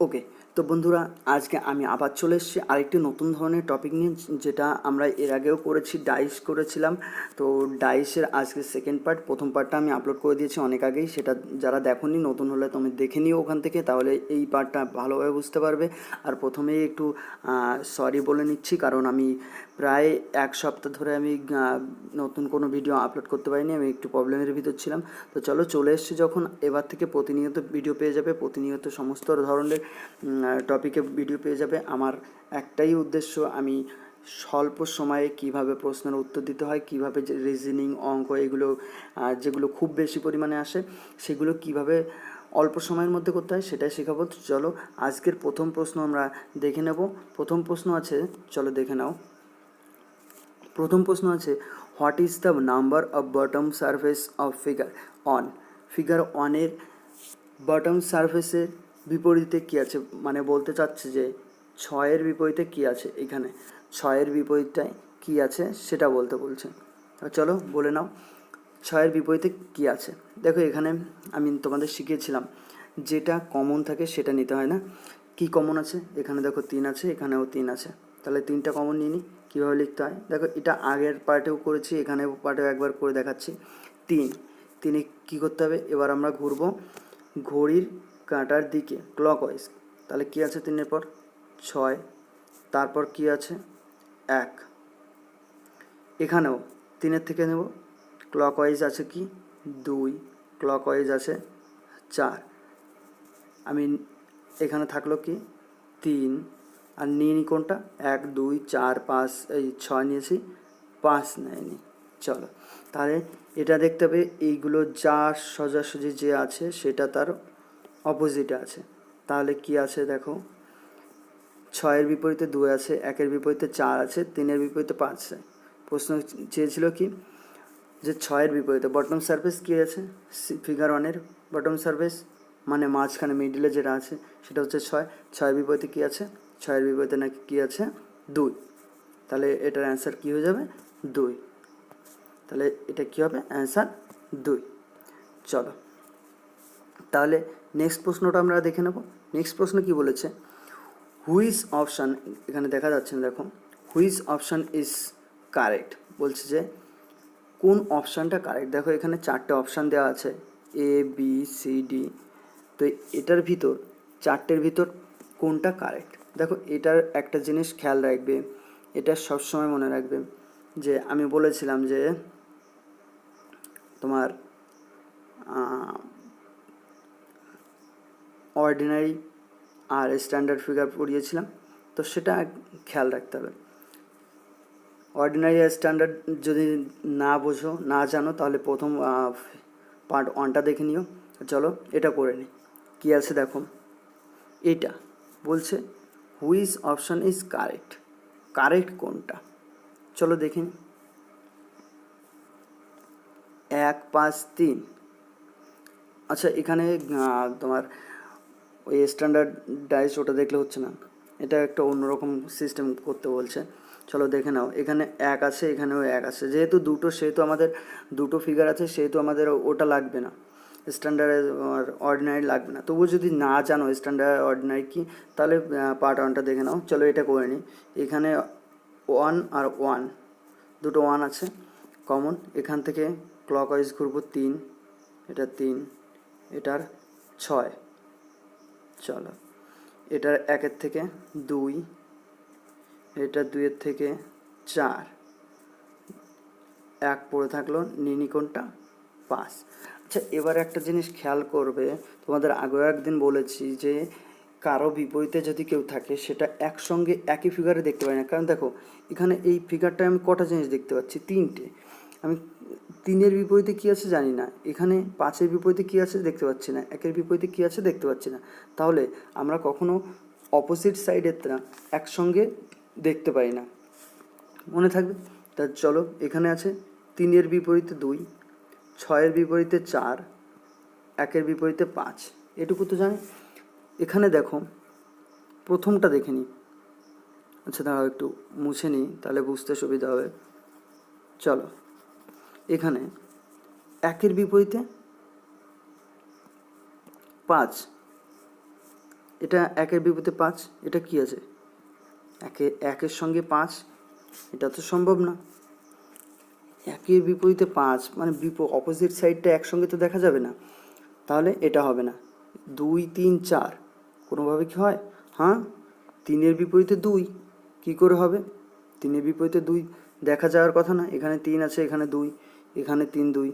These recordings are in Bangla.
ওকে, তো বন্ধুরা, আজকে আমি আবার চলে এসেছি আরেকটি নতুন ধরনের টপিক নিয়ে, যেটা আমরা এর আগেও করেছি, ডাইস করেছিলাম। তো ডাইসের আজকে সেকেন্ড পার্ট, প্রথম পার্টটা আমি আপলোড করে দিয়েছি অনেক আগেই, সেটা যারা দেখোনি, নতুন হলে তুমি দেখে নিও ওখান থেকে, তাহলে এই পার্টটা ভালোভাবে বুঝতে পারবে। আর প্রথমেই একটু সরি বলে নিচ্ছি, কারণ আমি প্রায় এক সপ্তাহ ধরে আমি নতুন কোনো ভিডিও আপলোড করতে পারিনি, আমি একটু প্রবলেমের ভিতর ছিলাম। তো চলে এসেছি যখন, এবার থেকে প্রতিনিয়ত ভিডিও পেয়ে যাবে, প্রতিনিয়ত সমস্ত ধরনের টপিকে ভিডিও পেয়ে যাবে। আমার একটাই উদ্দেশ্য, আমি স্বল্প সময়ে কিভাবে প্রশ্নের উত্তর দিতে হয়, কিভাবে যে রিজনিং, অঙ্ক, এগুলো যেগুলো খুব বেশি পরিমাণে আসে, সেগুলো কিভাবে অল্প সময়ের মধ্যে করতে হয় সেটাই শেখাবো। তো চলো, আজকের প্রথম প্রশ্ন আমরা দেখে নেব। প্রথম প্রশ্ন আছে, চলো দেখে নাও। প্রথম প্রশ্ন আছে, what is the number of bottom surface of figure on? Figure ওয়ানের বটম সারফেসের বিপরীতে কী আছে, মানে বলতে চাচ্ছে যে ছয়ের বিপরীতে কী আছে। এখানে ছয়ের বিপরীতটায় কী আছে সেটা বলতে বলছে। চলো বলে নাও, ছয়ের বিপরীতে কী আছে। দেখো, এখানে আমি তোমাদের শিখিয়েছিলাম, যেটা কমন থাকে সেটা নিতে হয় না। কি কমন আছে? এখানে দেখো 3 আছে, এখানেও 3 আছে, তাহলে 3টা কমন নিয়ে নিই। কীভাবে লিখতে হয় দেখো, এটা আগের পার্টেও করেছি, এখানে পার্টেও একবার করে দেখাচ্ছি। 3 কী করতে হবে, এবার আমরা ঘুরবো ঘড়ির কাঁটার দিকে ক্লকওয়াইজ। তাহলে কী আছে 3-এর পর? 6। তারপর কী আছে? 1। এখানেও 3-এর থেকে নেব, ক্লকওয়াইজ আছে কি? 2। ক্লকওয়াইজ আছে 4। আমি এখানে থাকলো কি? 3। আর নিয়ে নিই কোনটা? 1, 2, 4, 5, এই 6 নিয়েছি, 5 নেয়নি। চলো, তাহলে এটা দেখতে হবে, এইগুলো যা সোজাসুজি যে আছে সেটা তার অপোজিটে আছে। তাহলে কি আছে দেখো, 6-এর বিপরীতে 2 আছে, 1-এর বিপরীতে 4 আছে, 3-এর বিপরীতে 5 আছে। প্রশ্ন চেয়েছিল কি, যে 6-এর বিপরীতে বটম সারফেস কী আছে? ফিগার 1-এর বটম সারফেস মানে মাঝখানে মিডিলে যেটা আছে সেটা হচ্ছে 6। 6-এর বিপরীতে কী আছে? 6-এর বিপরীতে নাকি কী আছে? 2। তাহলে এটার অ্যান্সার কী হয়ে যাবে? 2। তাহলে এটা কী হবে? অ্যান্সার 2। চলো, তাহলে নেক্সট প্রশ্নটা আমরা দেখে নেব। নেক্সট প্রশ্ন কি বলেছে, হুইচ অপশান, এখানে দেখা যাচ্ছে না দেখো, হুইচ অপশান ইজ কারেক্ট, বলছে যে কোন অপশানটা কারেক্ট। দেখো, এখানে 4টে অপশান দেওয়া আছে, এ, বি, সি, ডি। তো এটার ভিতর, 4টের ভিতর কোনটা কারেক্ট? দেখো, এটার একটা জিনিস খেয়াল রাখবে, এটা সবসময় মনে রাখবে, যে আমি বলেছিলাম যে তোমার অর্ডিনারি আর স্ট্যান্ডার্ড ফিগার পড়িয়েছিলাম, তো সেটা খেয়াল রাখতে হবে। অর্ডিনারি আর স্ট্যান্ডার্ড যদি না বোঝো, না জানো, তাহলে প্রথম পার্ট 1টা দেখে নিও। চলো এটা করে নিই। কী আছে দেখো, এইটা বলছে which option is correct, correct কোনটা। চলো দেখে নিই। 1, 5, 3। আচ্ছা, এখানে তোমার ওই স্ট্যান্ডার্ড ডাইস ওটা দেখলে হচ্ছে না, এটা একটা অন্যরকম সিস্টেম করতে বলছে। চলো দেখে নাও, এখানে 1 আছে, এখানেও 1 আছে, যেহেতু দুটো, সেহেতু আমাদের দুটো ফিগার আছে, সেহেতু আমাদের ওটা লাগবে না, স্ট্যান্ডার্ড আর অর্ডিনারি লাগবে না। তবুও যদি না জানো স্ট্যান্ডার্ড অর্ডিনারি কি, তাহলে পার্ট 1টা দেখে নাও। চলো এটা করে নিই। এখানে 1 আর 1, দুটো 1 আছে কমন। এখান থেকে ক্লকওয়াইজ ঘুরবো 3, এটা 3, এটার 6। চলো, এটার 1-এর থেকে 2, এটা 2-এর থেকে 4, 1 পড়ে থাকলো, নিনি কোনটা? 5। আচ্ছা, এবার একটা জিনিস খেয়াল করবে, তোমাদের আগেও একদিন বলেছি যে কারো বিপরীতে যদি কেউ থাকে, সেটা একসঙ্গে একই ফিগারে দেখতে পাই না। কারণ দেখো, এখানে এই ফিগারটায় আমি কটা জিনিস দেখতে পাচ্ছি? 3টে। আমি 3-এর বিপরীতে কী আছে জানি না, এখানে 5-এর বিপরীতে কী আছে দেখতে পাচ্ছি না, 1-এর বিপরীতে কী আছে দেখতে পাচ্ছি না। তাহলে আমরা কখনো অপোজিট সাইডেরটা একসঙ্গে দেখতে পাই না, মনে থাকবে। তা চলো, এখানে আছে 3-এর বিপরীতে 2, 6-এর বিপরীতে 4, 1-এর বিপরীতে 5, এটুকু তো জানি। এখানে দেখো, প্রথমটা দেখে নিই। আচ্ছা দাঁড়াও, একটু মুছে নিই, তাহলে বুঝতে সুবিধা হবে। চলো, এখানে 1-এর বিপরীতে 5, এটা একের বিপরীতে 5, এটা কি আছে একের সঙ্গে 5, এটা তো সম্ভব না। একের বিপরীতে 5 মানে অপোজিট সাইডটা একসঙ্গে তো দেখা যাবে না, তাহলে এটা হবে না। 2 3 4 কোনোভাবে কি হয়? হ্যাঁ, 3-এর বিপরীতে 2 কী করে হবে? 3-এর বিপরীতে 2 দেখা যাওয়ার কথা না, এখানে 3 আছে, এখানে 2, এখানে 3 2,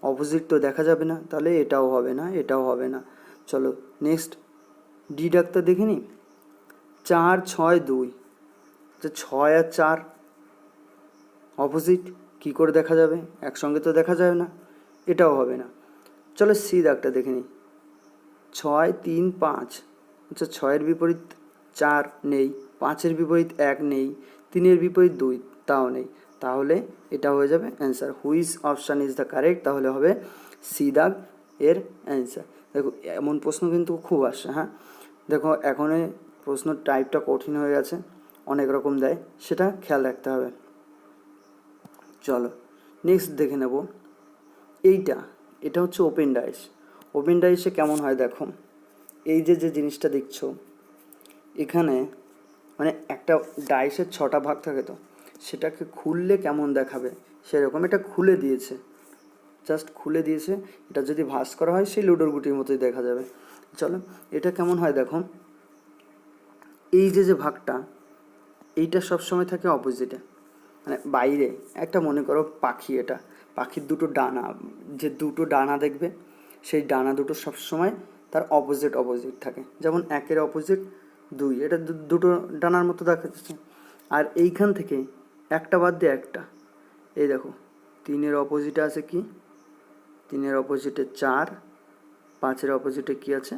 অপোজিট তো দেখা যাবে না, তাহলে এটাও হবে না, এটাও হবে না। চলো নেক্সট ডি ডাক্তার দেখে নিই। 4 6 2, আচ্ছা 6 আর 4 অপোজিট, কী করে দেখা যাবে? একসঙ্গে তো দেখা যাবে না, এটাও হবে না। চলো সি দাগটা দেখে নিই। 6 3 5, আচ্ছা 6-এর বিপরীত 4 নেই, 5-এর বিপরীত 1 নেই, 3-এর বিপরীত 2 তাও নেই, তাহলে এটা হয়ে যাবে answer. Which option is the correct? তাহলে হবে সি দাগ এর অ্যান্সার। দেখো এমন প্রশ্ন কিন্তু খুব আসে। হ্যাঁ দেখো এখন প্রশ্ন টাইপটা কঠিন হয়ে গেছে, অনেক রকম দেয়, সেটা খেয়াল রাখতে হবে। চলো নেক্সট দেখে নেব। এটা হচ্ছে ওপেন ডাইস। ওপেন ডাইসে কেমন হয় দেখো, এই যে জিনিসটা দেখছো এখানে, মানে একটা ডাইসের 6টা ভাগ থাকে, তো সেটাকে খুললে কেমন দেখাবে সেরকম এটা খুলে দিয়েছে, জাস্ট খুলে দিয়েছে। এটা যদি ভাঁজ করা হয় সেই লুডোর গুটির মতোই দেখা যাবে। চলো এটা কেমন হয় দেখো, এই যে ভাগটা, এইটা সবসময় থাকে অপোজিটে, মানে বাইরে একটা মনে করো পাখি, এটা পাখির দুটো ডানা, যে দুটো ডানা দেখবে সেই ডানা দুটো সবসময় তার অপোজিট থাকে। যেমন 1-এর অপোজিট 2, এটা দুটো ডানার মতো দেখাচ্ছে। আর এইখান থেকে একটা বাদ দিয়ে একটা, এই দেখো 3-এর অপোজিটে আছে কি, 3-এর অপোজিটে 4, 5-এর অপোজিটে কি আছে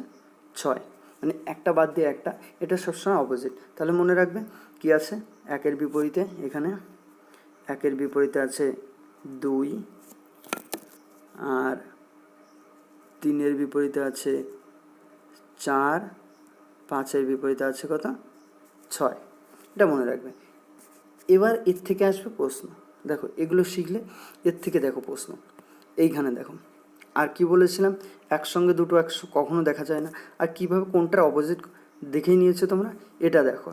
6, মানে একটা বাদ দিয়ে একটা, এটা সবসময় অপোজিট। তাহলে মনে রাখবে কি আছে, 1-এর বিপরীতে এখানে 1-এর বিপরীতে আছে 2, আর 3-এর বিপরীতে আছে 4, 5-এর বিপরীতে আছে কত 6, এটা মনে রাখবে। এবার এর থেকে আসবে প্রশ্ন, দেখো এগুলো শিখলে এর থেকে দেখো প্রশ্ন এইখানে দেখো। আর কি বলেছিলাম, একসঙ্গে দুটো কখনো দেখা যায় না, আর কিভাবে কোনটার অপোজিট দেখেই নিয়েছো তোমরা, এটা দেখো।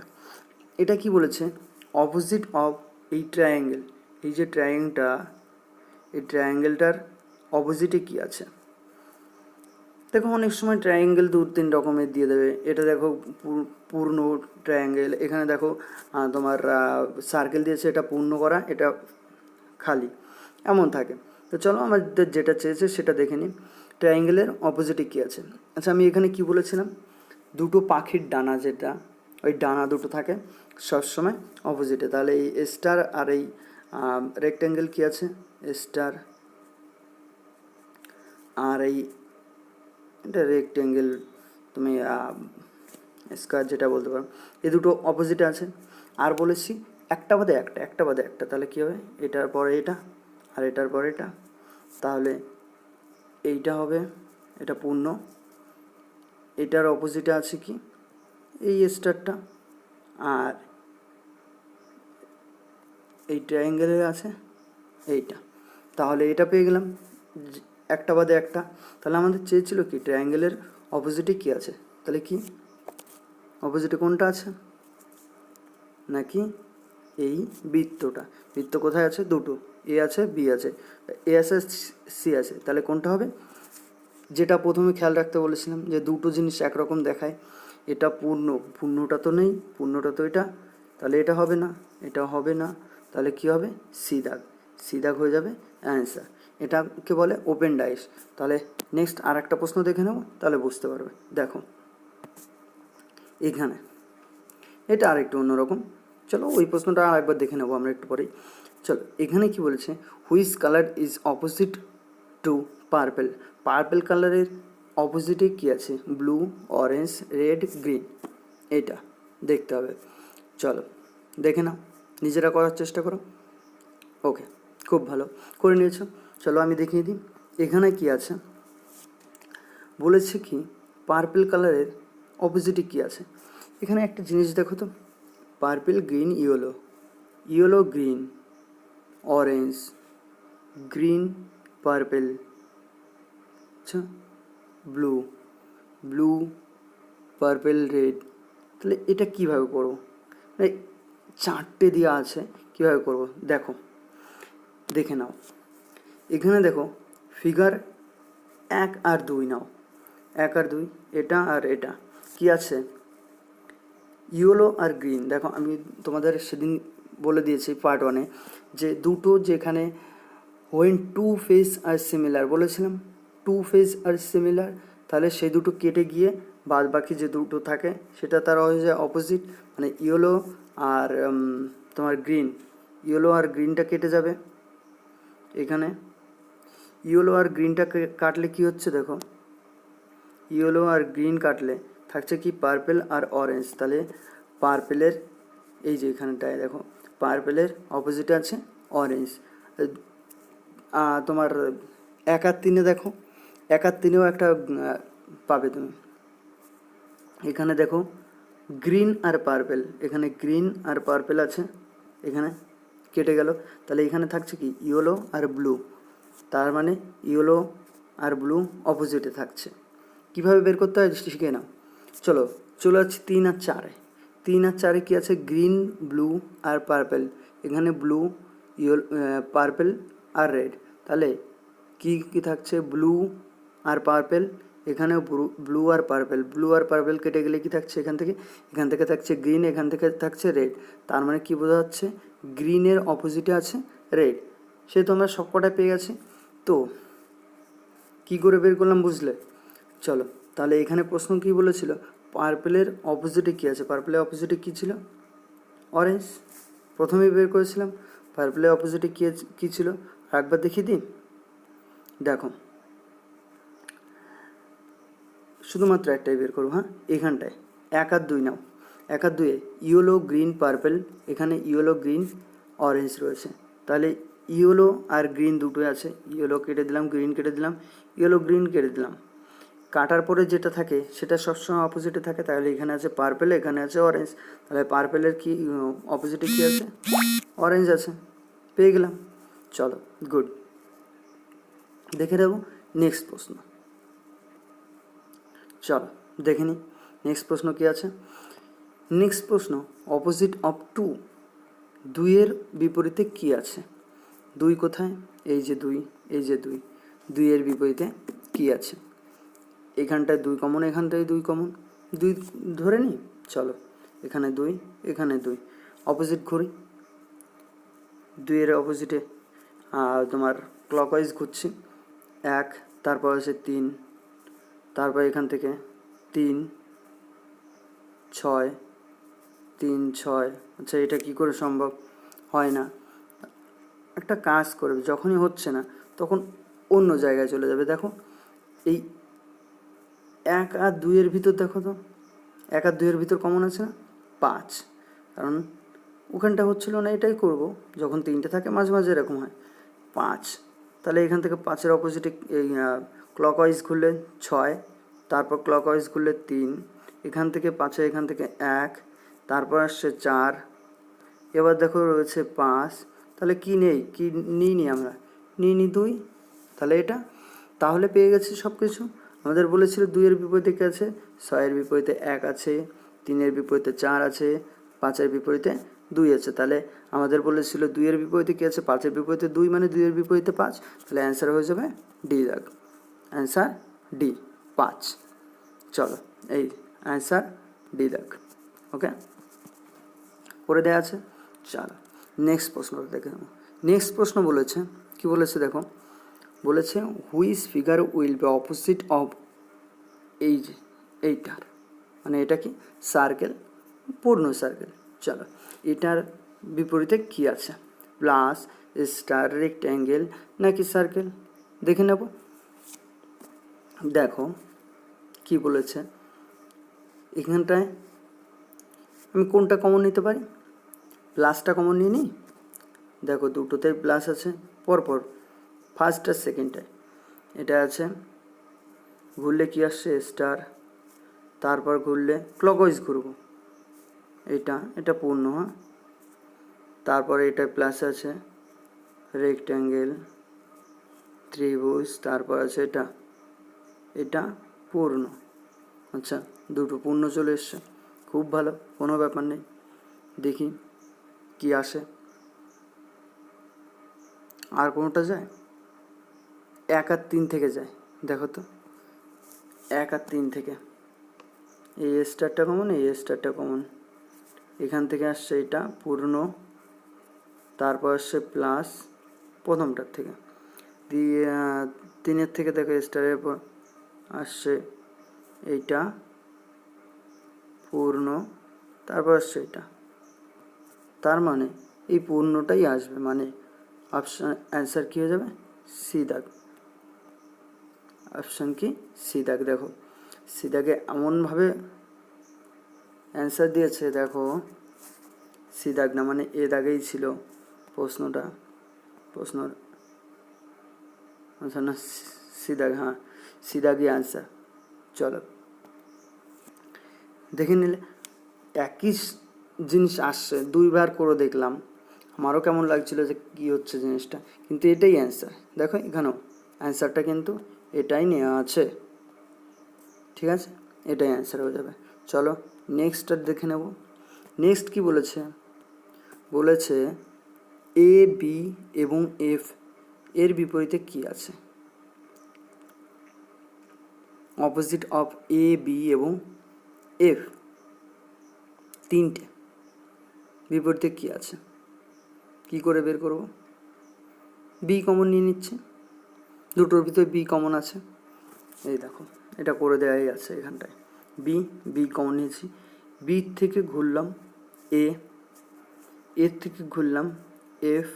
এটা কি বলেছে, অপোজিট অফ এই ট্রায়াঙ্গেল, এই যে ট্রায়াঙ্গেলটা, এই ট্রায়াঙ্গেলটার অপোজিটে কি আছে। দেখো অনেক সময় ট্রায়াঙ্গেল 2-3 রকমের দিয়ে দেবে, এটা দেখো পূর্ণ ট্রায়াঙ্গেল, এখানে দেখো তোমার সার্কেল দিয়েছে, এটা পূর্ণ করা, এটা খালি, এমন থাকে। তো চলো আমাদের যেটা চেয়েছে সেটা দেখে নিই, ট্রায়াঙ্গেলের অপোজিটে কী আছে। আচ্ছা আমি এখানে কি বলেছিলাম, দুটো পাখির ডানা, যেটা ওই ডানা দুটো থাকে সবসময় অপোজিটে, তাহলে এই স্টার আর এই রেক্ট্যাঙ্গেল কী আছে, স্টার আর এই এটা রেক্ট্যাঙ্গেল, তুমি স্কোয়ার যেটা বলতে পারো, এই দুটো অপোজিটে আছে। আর বলেছি একটা বাদে একটা, তাহলে কী হবে, এটার পরে এটা আর এটার পরে এটা, তাহলে এইটা হবে, এটা পূর্ণ, এটার অপোজিটে আছে কি এই স্টারটা, আর এই ট্রায়াঙ্গেলের আছে এইটা, তাহলে এটা পেয়ে গেলাম একটা বাদে একটা। তাহলে আমাদের চেয়েছিল কি ট্রায়াঙ্গেলের অপোজিটে কি আছে, তাহলে কি অপোজিটে কোনটা আছে, নাকি এই বৃত্তটা। বৃত্ত কোথায় আছে, দুটো, এ আছে বি আছে, এ আছে সি আছে, তাহলে কোনটা হবে, যেটা প্রথমে খেয়াল রাখতে বলেছিলাম যে দুটো জিনিস একরকম দেখায়, এটা পূর্ণটা তো নেই, পূর্ণটা তো এটা, তাহলে এটা হবে না, এটা হবে না, তাহলে কি হবে সি দাগ হয়ে যাবে অ্যান্সার। এটাকে বলে ওপেন ডাইস। তাহলে নেক্সট আর একটা প্রশ্ন দেখে নেব, তাহলে বুঝতে পারবে। দেখো এখানে এটা আর একটু অন্যরকম, চলো ওই প্রশ্নটা আর একবার দেখে নেবো আমরা একটু পরেই। চলো এখানে কি বলেছে, which colour is opposite to purple. Purple কালারের অপোজিটে কী আছে, ব্লু, অরেঞ্জ, রেড, গ্রিন, এটা দেখতে হবে। চলো দেখে নাও, নিজেরা করার চেষ্টা করো। ওকে, খুব ভালো করে নিয়েছো। চলো আমি দেখিয়ে দিই এখানে কি আছে। বলেছে কি পার্পেল কালারের অপোজিটে কী আছে। এখানে একটা জিনিস দেখো তো, purple, green, yellow, yellow, green, orange, green, purple, আচ্ছা ব্লু, ব্লু, পার্পেল, রেড। তাহলে এটা কীভাবে করবো? চারটে দেওয়া আছে, কীভাবে করবো দেখো, দেখে নাও। এখানে দেখো ফিগার 1 আর 2 নাও, 1 আর 2, এটা আর এটা কি আছে, ইয়েলো আর গ্রিন। দেখো আমি তোমাদের সেদিন বলে দিয়েছি পার্ট 1-এ যে দুটো যেখানে when two face are similar বলেছিলাম, টু ফেস আর সিমিলার, তাহলে সেই দুটো কেটে গিয়ে বাদ বাকি যে দুটো থাকে সেটা তার হয়ে যায় অপোজিট, মানে ইয়েলো আর তোমার গ্রিন, ইয়েলো আর গ্রিনটা কেটে যাবে। এখানে ইয়েলো আর গ্রিনটা কাটলে কি হচ্ছে দেখো, ইয়েলো আর গ্রিন কাটলে থাকছে কি পার্পেল আর অরেঞ্জ। তাহলে পার্পেলের এই যে এখানটায় দেখো পার্পেলের অপোজিটে আছে অরেঞ্জ। তোমার 1 আর 3-এ দেখো, 1 আর 3-এও একটা পাবে তুমি। এখানে দেখো গ্রিন আর পার্পেল, এখানে গ্রিন আর পার্পেল আছে, এখানে কেটে গেল। তাহলে এখানে থাকছে কি ইয়েলো আর ব্লু, তার মানে ইয়েলো আর ব্লু অপোজিটে থাকছে। কীভাবে বের করতে হয় শিখে নাও। চলো চলে যাচ্ছি 3 আর 4-এ। 3 আর 4-এ কী আছে, গ্রিন, ব্লু আর পার্পেল। এখানে ব্লু, ইয়েলো, পার্পেল আর রেড। তাহলে কি কি থাকছে, ব্লু আর পার্পেল, এখানেও ব্লু আর পার্পেল, ব্লু আর পার্পেল কেটে গেলে কি থাকছে এখান থেকে থাকছে গ্রিন, এখান থেকে থাকছে রেড। তার মানে কি বোঝা যাচ্ছে, গ্রিনের অপোজিটে আছে রেড। সে তোমরা সবকটা পেয়ে গেছে। তো কি করে বের করলাম বুঝলে? চলো তাহলে এখানে প্রশ্ন কি বলেছিল, পার্পেলের অপোজিটে কী আছে, পার্পেলের অপোজিটে কী ছিল, অরেঞ্জ। প্রথমেই বের করেছিলাম পার্পেলের অপোজিটে কী ছিল, একবার দেখিয়ে দিই। দেখো শুধুমাত্র একটাই বের করো, হ্যাঁ এখানটায় 1 আর 2 নাও। 1 আর 2-এ ইয়েলো, গ্রিন, পার্পেল, এখানে ইয়েলো, গ্রিন, অরেঞ্জ রয়েছে। তাহলে ইয়েলো আর গ্রিন দুটোই আছে, ইয়েলো কেটে দিলাম, গ্রিন কেটে দিলাম, ইয়েলো গ্রিন কেটে দিলাম। কাটার পরে যেটা থাকে সেটা সবসময় অপোজিটে থাকে। তাহলে এখানে আছে পার্পেল, এখানে আছে অরেঞ্জ। তাহলে পার্পেলের কি অপোজিটে কী আছে, অরেঞ্জ আছে, পেয়ে গেলাম। চলো গুড, দেখে নেব নেক্সট প্রশ্ন। চলো দেখে নিই নেক্সট প্রশ্ন কী আছে। নেক্সট প্রশ্ন, অপোজিট অফ টু, 2-এর বিপরীতে কী আছে, 2 কোথায়, এই যে 2, এই যে 2, 2-এর বিপরীতে কী আছে। এখানটায় 2 কমন, এখানটায় 2 কমন, 2 ধরে নিই। চলো এখানে 2, এখানে 2, অপোজিট ঘুরি, 2-এর অপোজিটে তোমার ক্লকওয়াইজ ঘুরছি, 1, তারপর আছে 3, তারপর এখান থেকে 3, 6, 3, 6। আচ্ছা এটা কী করে সম্ভব, হয় না। একটা কাজ করবে, যখনই হচ্ছে না তখন অন্য জায়গায় চলে যাবে। দেখো এই 1 আর 2-এর ভিতর দেখো তো, 1 আর 2-এর ভিতর কমন আছে না 5, কারণ ওখানটা হচ্ছিল না, এটাই করব। যখন 3টে থাকে মাঝে মাঝে এরকম হয় 5। তাহলে এখান থেকে 5-এর অপোজিটে এই ক্লকওয়াইজ ঘুরলে 6, তারপর ক্লকওয়াইজ ঘুরলে 3, এখান থেকে 5-এ এখান থেকে 1, তারপর আসছে 4, এবার দেখো রয়েছে 5। তাহলে কি নেই, কি নিই আমরা, নিই 2, তাহলে এটা, তাহলে পেয়ে গেছি সব কিছু। আমাদের বলেছিল 2-এর বিপরীতে কী আছে, 6-এর বিপরীতে 1 আছে, 3-এর বিপরীতে 4 আছে, 5-এর বিপরীতে 2 আছে। তাহলে আমাদের বলেছিল 2-এর বিপরীতে কী আছে, 5-এর বিপরীতে 2, মানে 2-এর বিপরীতে 5। তাহলে অ্যান্সার হয়ে যাবে ডি দাগ, অ্যান্সার ডি 5। চলো এই অ্যান্সার ডি দাগ, ওকে করে দেওয়া আছে। চলো নেক্সট প্রশ্নটা দেখে নেব। নেক্সট প্রশ্ন বলেছে, কি বলেছে দেখো, বলেছে which figure will be opposite of, এই যে এইটার, মানে এটা কি সার্কেল, পূর্ণ সার্কেল। চলো এটার বিপরীতে কি আছে, প্লাস, স্টার, রেক্ট্যাঙ্গেল নাকি সার্কেল, দেখে নেব। দেখো কি বলেছে এখানটায়, আমি কোনটা কমন নিতে পারি, প্লাসটা কমন নিয়ে নিই। দেখো দুটোতেই প্লাস আছে পরপর, ফার্স্ট আর সেকেন্ডটায় এটা আছে, ঘুরলে কি আসছে স্টার, তারপর ঘুরলে ক্লকওয়াইজ ঘুরবো, এটা পূর্ণ, হ্যাঁ, তারপরে এটা প্লাস আছে, রেক্ট্যাঙ্গেল, ত্রিভুজ, তারপর আছে এটা পূর্ণ, আচ্ছা, দুটো পূর্ণ চলে এসছে, খুব ভালো, কোনো ব্যাপার নেই। দেখি কি আসে। আর কোনোটা যায়? 1 আর 3 থেকে যায়, দেখো তো। 1 আর 3 থেকে এই স্টারটা কমন, এই স্টারটা কমন, এখান থেকে আসছে এটা পূর্ণ, তারপর আসছে প্লাস প্রথমটার থেকে, দিয়ে 3-এর থেকে দেখো স্টারের পর আসছে এইটা পূর্ণ, তারপর আসছে এটা। তার মানে এই পূর্ণটাই আসবে, মানে অপশান অ্যান্সার কী হয়ে যাবে? সি দাগ। অপশান কি? সি দাগ। দেখো সি দাগে এমনভাবে অ্যান্সার দিয়েছে, দেখো সি দাগ না, মানে এ দাগেই ছিল প্রশ্নটা, প্রশ্নর আনসার না সি দাগ, হ্যাঁ সি দাগই আনসার। চলো দেখে নিলে একই জিনিস আসছে, দুইবার করে দেখলাম, আমারও কেমন লাগছিল যে কী হচ্ছে জিনিসটা, কিন্তু এটাই অ্যান্সার। দেখো এখানেও অ্যান্সারটা কিন্তু এটাই নেওয়া আছে, ঠিক আছে, এটাই অ্যান্সার হয়ে যাবে। চলো নেক্সটটা দেখে নেব। নেক্সট কি বলেছে? বলেছে এ বি এবং এফ এর বিপরীতে কি আছে? অপোজিট অফ এ বি এবং এফ, তিনটে বিপরীতে কি আছে, কি করে বের করব? বি কমন নিয়ে নিচ্ছে, দুটোর ভিতরে বি কমন আছে, এই দেখো এটা করে দেওয়াই আছে এখানটায়। বি কমন নিয়েছি, বি থেকে ঘুরলাম এ, এর থেকে ঘুরলাম এফ,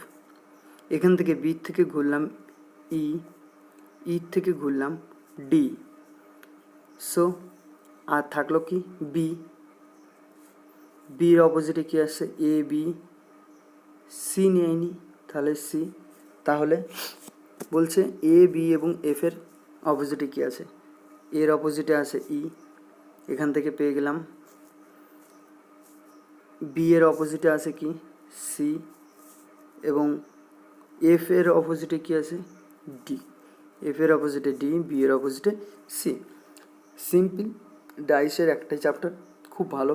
এখান থেকে বি থেকে ঘুরলাম ই, ই থেকে ঘুরলাম ডি। সো আর থাকলো কি? বি। বির অপোজিটে কী আসছে? A B. সি নিয়ে নি, তাহলে সি। তাহলে বলছে এ বি এবং এফের অপোজিটে কী আছে? এর অপোজিটে আছে ই, এখান থেকে পেয়ে গেলাম। বি এর অপোজিটে আছে কি? সি। এবং এফ এর অপোজিটে কী আছে? ডি। এফ এর অপোজিটে ডি, বি এর অপোজিটে সি। সিম্পল ডাইসের একটাই চ্যাপ্টার, খুব ভালো,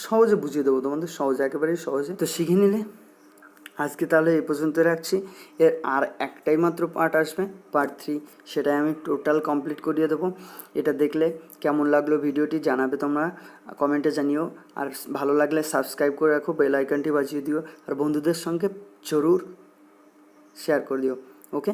সহজে বুঝিয়ে দেবো তোমাদের, সহজে, একেবারেই সহজে। তো শিখে নিলে। আজকে তাহলে এই পর্যন্ত রাখছি। এর আর একটাই মাত্র পার্ট আসবে, পার্ট 3, সেটাই আমি টোটাল কমপ্লিট করিয়ে দেবো। এটা দেখলে কেমন লাগলো ভিডিওটি জানাবে তোমরা, কমেন্টে জানিও। আর ভালো লাগলে সাবস্ক্রাইব করে রাখো, বেল আইকনটি বাজিয়ে দিও, আর বন্ধুদের সঙ্গে জরুর শেয়ার করে দিও। ওকে।